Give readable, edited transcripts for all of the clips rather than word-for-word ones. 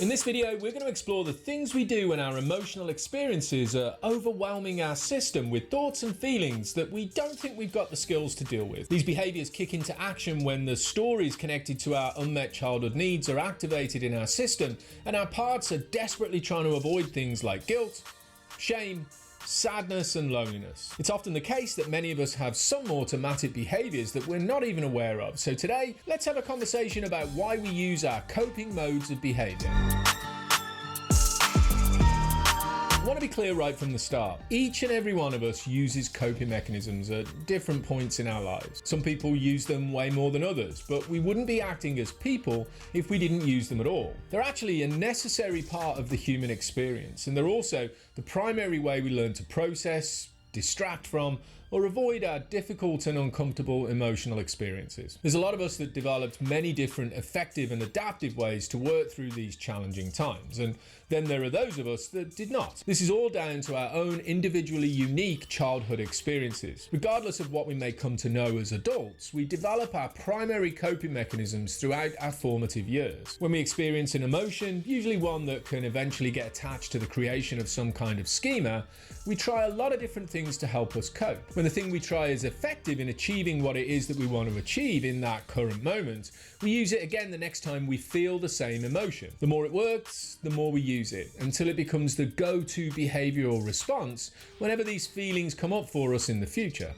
In this video, we're going to explore the things we do when our emotional experiences are overwhelming our system with thoughts and feelings that we don't think we've got the skills to deal with. These behaviours kick into action when the stories connected to our unmet childhood needs are activated in our system, and our parts are desperately trying to avoid things like guilt, shame, sadness and loneliness. It's often the case that many of us have some automatic behaviours that we're not even aware of. So today, let's have a conversation about why we use our coping modes of behaviour. I want to be clear right from the start. Each and every one of us uses coping mechanisms at different points in our lives. Some people use them way more than others, but we wouldn't be acting as people if we didn't use them at all. They're actually a necessary part of the human experience, and they're also the primary way we learn to process, distract from, or avoid our difficult and uncomfortable emotional experiences. There's a lot of us that developed many different effective and adaptive ways to work through these challenging times, and then there are those of us that did not. This is all down to our own individually unique childhood experiences. Regardless of what we may come to know as adults, we develop our primary coping mechanisms throughout our formative years. When we experience an emotion, usually one that can eventually get attached to the creation of some kind of schema, we try a lot of different things to help us cope. When the thing we try is effective in achieving what it is that we want to achieve in that current moment, we use it again the next time we feel the same emotion. The more it works, the more we use it, until it becomes the go-to behavioural response whenever these feelings come up for us in the future.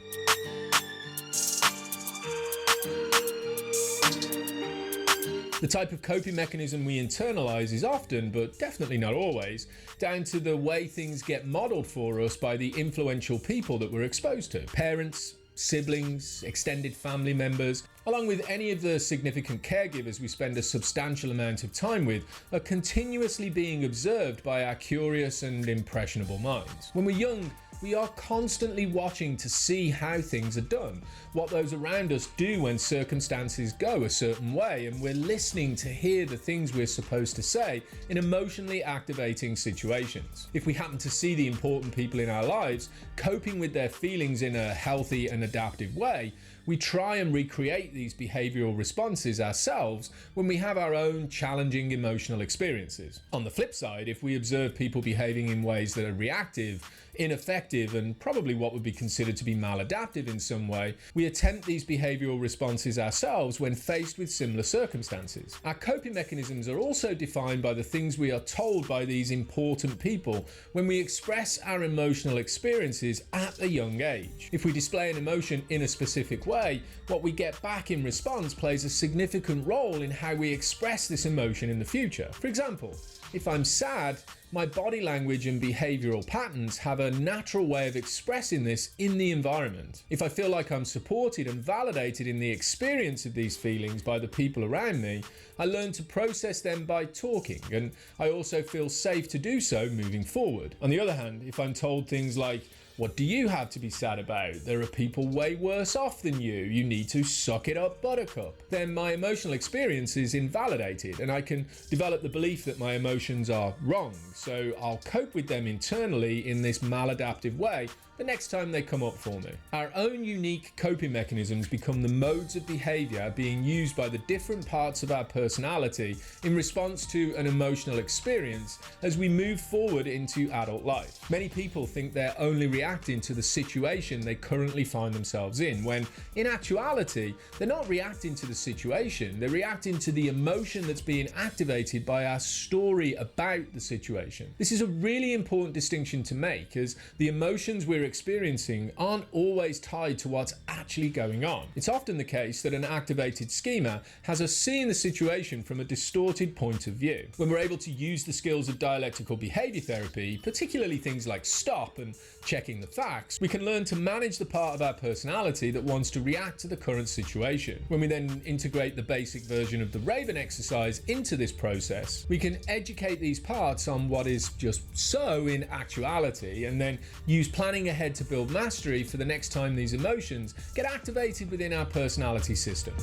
The type of coping mechanism we internalise is often, but definitely not always, down to the way things get modelled for us by the influential people that we're exposed to. Parents, siblings, extended family members, along with any of the significant caregivers we spend a substantial amount of time with, are continuously being observed by our curious and impressionable minds. When we're young, we are constantly watching to see how things are done, what those around us do when circumstances go a certain way, and we're listening to hear the things we're supposed to say in emotionally activating situations. If we happen to see the important people in our lives coping with their feelings in a healthy and adaptive way, we try and recreate these behavioural responses ourselves when we have our own challenging emotional experiences. On the flip side, if we observe people behaving in ways that are reactive, ineffective, and probably what would be considered to be maladaptive in some way, we attempt these behavioural responses ourselves when faced with similar circumstances. Our coping mechanisms are also defined by the things we are told by these important people when we express our emotional experiences at a young age. If we display an emotion in a specific way, what we get back in response plays a significant role in how we express this emotion in the future. For example, if I'm sad, my body language and behavioural patterns have a natural way of expressing this in the environment. If I feel like I'm supported and validated in the experience of these feelings by the people around me, I learn to process them by talking, and I also feel safe to do so moving forward. On the other hand, if I'm told things like, "What do you have to be sad about? There are people way worse off than you. You need to suck it up, buttercup," then my emotional experience is invalidated, and I can develop the belief that my emotions are wrong. So I'll cope with them internally in this maladaptive way the next time they come up for me. Our own unique coping mechanisms become the modes of behaviour being used by the different parts of our personality in response to an emotional experience as we move forward into adult life. Many people think they're only reacting to the situation they currently find themselves in, when in actuality, they're not reacting to the situation, they're reacting to the emotion that's being activated by our story about the situation. This is a really important distinction to make, as the emotions we're experiencing aren't always tied to what's actually going on. It's often the case that an activated schema has us seeing the situation from a distorted point of view. When we're able to use the skills of dialectical behaviour therapy, particularly things like stop and checking the facts, we can learn to manage the part of our personality that wants to react to the current situation. When we then integrate the basic version of the Raven exercise into this process, we can educate these parts on what is just so in actuality, and then use planning ahead to build mastery for the next time these emotions get activated within our personality system.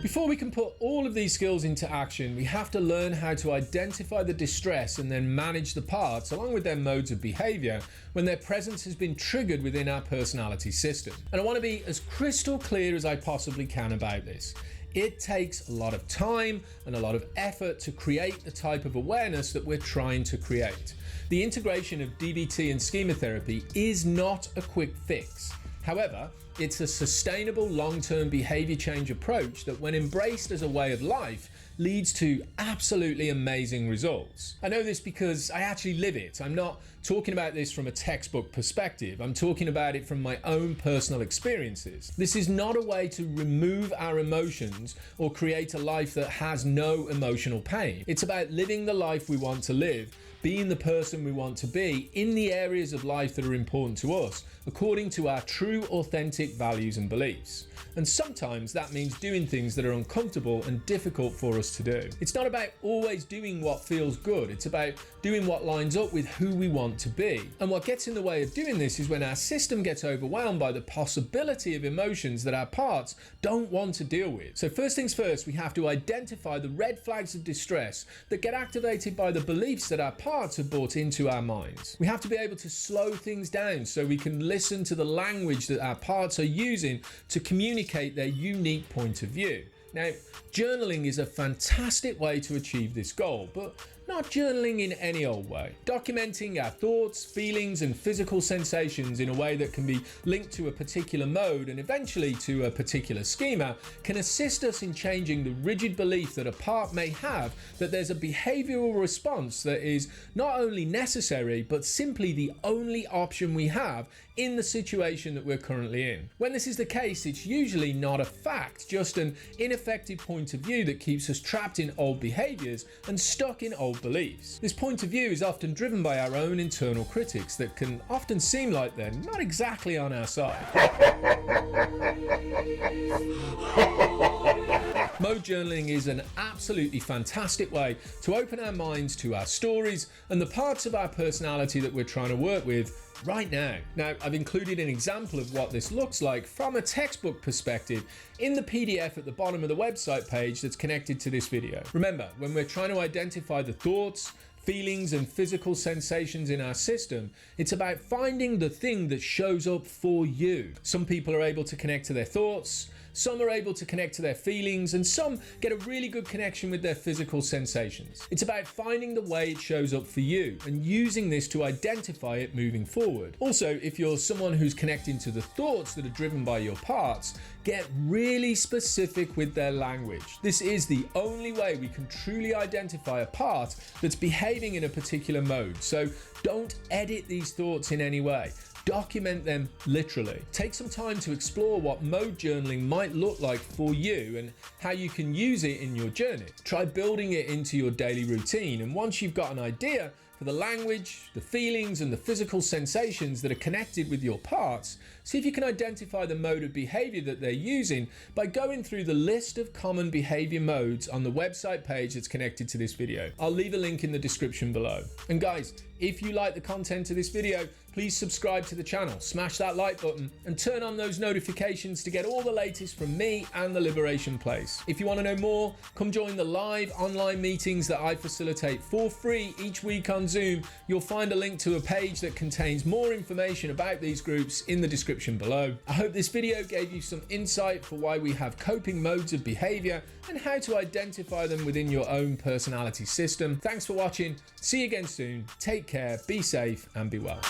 Before we can put all of these skills into action, we have to learn how to identify the distress and then manage the parts, along with their modes of behaviour, when their presence has been triggered within our personality system. And I want to be as crystal clear as I possibly can about this. It takes a lot of time and a lot of effort to create the type of awareness that we're trying to create. The integration of DBT and schema therapy is not a quick fix. However, it's a sustainable long-term behavior change approach that, when embraced as a way of life, leads to absolutely amazing results. I know this because I actually live it. I'm not talking about this from a textbook perspective. I'm talking about it from my own personal experiences. This is not a way to remove our emotions or create a life that has no emotional pain. It's about living the life we want to live, being the person we want to be in the areas of life that are important to us, according to our true, authentic values and beliefs. And sometimes that means doing things that are uncomfortable and difficult for us to do. It's not about always doing what feels good. It's about doing what lines up with who we want to be. And what gets in the way of doing this is when our system gets overwhelmed by the possibility of emotions that our parts don't want to deal with. So first things first, we have to identify the red flags of distress that get activated by the beliefs that our parts have brought into our minds. We have to be able to slow things down so we can listen to the language that our parts are using to communicate their unique point of view. Now, journaling is a fantastic way to achieve this goal, but not journaling in any old way. Documenting our thoughts, feelings, and physical sensations in a way that can be linked to a particular mode and eventually to a particular schema can assist us in changing the rigid belief that a part may have that there's a behavioral response that is not only necessary, but simply the only option we have in the situation that we're currently in. When this is the case, it's usually not a fact, just an ineffective point of view that keeps us trapped in old behaviors and stuck in old beliefs. This point of view is often driven by our own internal critics that can often seem like they're not exactly on our side. Mode journaling is an absolutely fantastic way to open our minds to our stories and the parts of our personality that we're trying to work with right now. Now, I've included an example of what this looks like from a textbook perspective in the PDF at the bottom of the website page that's connected to this video. Remember, when we're trying to identify the thoughts, feelings, and physical sensations in our system, it's about finding the thing that shows up for you. Some people are able to connect to their thoughts, some are able to connect to their feelings, and some get a really good connection with their physical sensations. It's about finding the way it shows up for you and using this to identify it moving forward. Also, if you're someone who's connecting to the thoughts that are driven by your parts, get really specific with their language. This is the only way we can truly identify a part that's behaving in a particular mode. So don't edit these thoughts in any way. Document them literally. Take some time to explore what mode journaling might look like for you and how you can use it in your journey. Try building it into your daily routine, and once you've got an idea for the language, the feelings, and the physical sensations that are connected with your parts, see if you can identify the mode of behavior that they're using by going through the list of common behavior modes on the website page that's connected to this video. I'll leave a link in the description below. And guys, if you like the content of this video, please subscribe to the channel, smash that like button, and turn on those notifications to get all the latest from me and the Liberation Place. If you want to know more, come join the live online meetings that I facilitate for free each week on Zoom. You'll find a link to a page that contains more information about these groups in the description below. I hope this video gave you some insight for why we have coping modes of behavior and how to identify them within your own personality system. Thanks for watching. See you again soon. Take care, be safe, and be well.